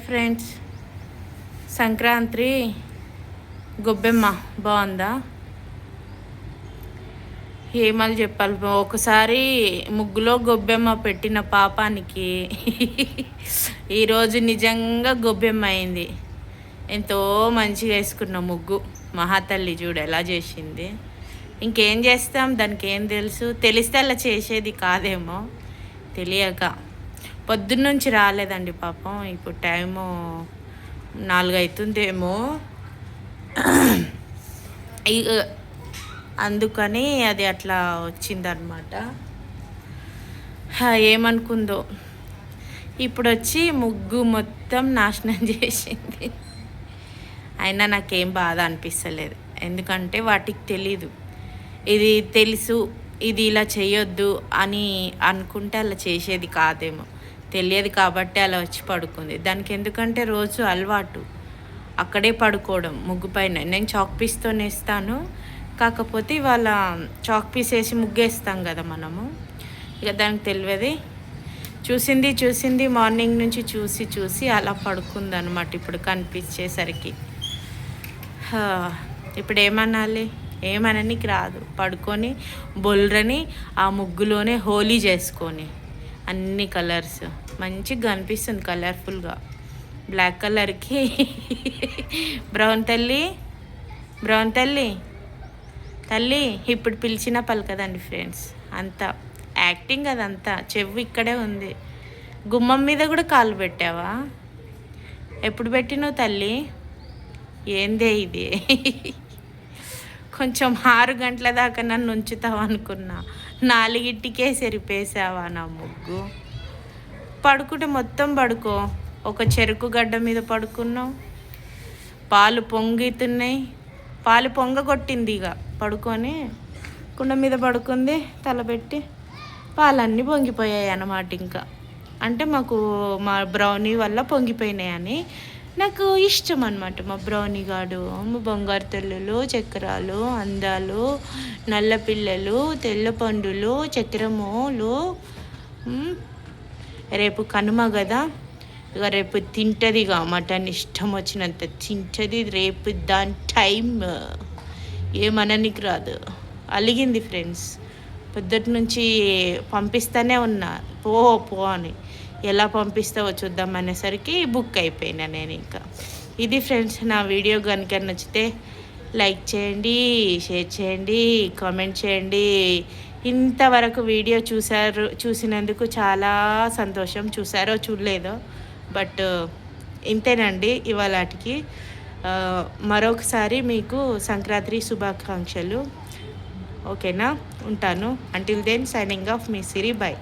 Friends, Sankranti గొబ్బెమ్మ బాగుందా? ఏమని చెప్పాలి, ఒకసారి ముగ్గులో గొబ్బెమ్మ పెట్టిన పాపానికి ఈరోజు నిజంగా గొబ్బెమ్మ అయింది. ఎంతో మంచిగా వేసుకున్న ముగ్గు. మహాతల్లి చూడు ఎలా చేసింది. ఇంకేం చేస్తాం, దానికి ఏం తెలుసు? తెలిస్తే అలా చేసేది కాదేమో, తెలియక. పొద్దున్నుంచి రాలేదండి పాపం. ఇప్పుడు టైము 4 అవుతుందేమో. అందుకని అది అట్లా వచ్చిందనమాట. ఏమనుకుందో ఇప్పుడు వచ్చి ముగ్గు మొత్తం నాశనం చేసింది. అయినా నాకేం బాధ అనిపిస్తలేదు, ఎందుకంటే వాటికి తెలీదు. ఇది తెలుసు, ఇది ఇలా చేయొద్దు అని అనుకుంటే అలా చేసేది కాదేమో. తెలియదు కాబట్టి అలా వచ్చి పడుకుంది. దానికి ఎందుకంటే రోజు అలవాటు అక్కడే పడుకోవడం ముగ్గు పైన. నేను చాక్ పీస్తో వేస్తాను, కాకపోతే ఇవాళ చాక్ పీస్ వేసి ముగ్గేస్తాం కదా మనము. ఇక దానికి తెలియదు. చూసింది మార్నింగ్ నుంచి చూసి అలా పడుకుంది అనమాట. ఇప్పుడు కనిపించేసరికి ఇప్పుడు ఏమనాలి? ఏమననికి రాదు. పడుకొని బొల్రని ఆ ముగ్గులోనే హోలీ చేసుకొని అన్ని కలర్స్ మంచిగా కనిపిస్తుంది, కలర్ఫుల్గా. బ్లాక్ కలర్కి బ్రౌన్ తల్లి ఇప్పుడు పిలిచిన పలకదండి ఫ్రెండ్స్. అంతా యాక్టింగ్, అదంతా. చెవు ఇక్కడే ఉంది. గుమ్మం మీద కూడా కాలు పెట్టావా? ఎప్పుడు పెట్టినావు తల్లి? ఏందే ఇది? కొంచెం 6 గంటల దాకా నన్ను ఉంచుతావు అనుకున్నా, 4కే సరిపేసావా నా ముగ్గు? పడుకుంటే మొత్తం పడుకో. ఒక చెరుకు గడ్డ మీద పడుకున్నావు, పాలు పొంగుతున్నాయి. పాలు పొంగగొట్టింది. ఇక పడుకొని కుండ మీద పడుకుంది, తలపెట్టి పాలన్నీ పొంగిపోయాయి అన్నమాట. ఇంకా అంటే మా బ్రౌనీ వల్ల పొంగిపోయినాయని నాకు ఇష్టం అనమాట. మా బ్రౌనీ గాడు, మా బంగారు తల్లులు, చక్రాలు, అందాలు, నల్ల పిల్లలు, తెల్ల పండులు, చక్రములు. రేపు కనుమ కదా, ఇక రేపు తింటుంది. ఇక మటన్ ఇష్టం వచ్చినంత తింటుంది రేపు. దాని టైం ఏమననికి రాదు. అలిగింది ఫ్రెండ్స్. పొద్దుటి నుంచి పంపిస్తూనే ఉన్నా, పో అని. ఎలా పంపిస్తావో చూద్దాం అనేసరికి బుక్ అయిపోయినా నేను. ఇంకా ఇది ఫ్రెండ్స్, నా వీడియో కనుక నచ్చితే లైక్ చేయండి, షేర్ చేయండి, కామెంట్ చేయండి. ఇంతవరకు వీడియో చూసినందుకు చాలా సంతోషం. చూసారో చూడలేదో, బట్ ఇంతేనండి ఇవాళకి. మరొకసారి మీకు సంక్రాంతి శుభాకాంక్షలు. ఓకేనా? ఉంటాను. అంటిల్ దెన్ సైనింగ్ ఆఫ్ మీ సిరి. బై.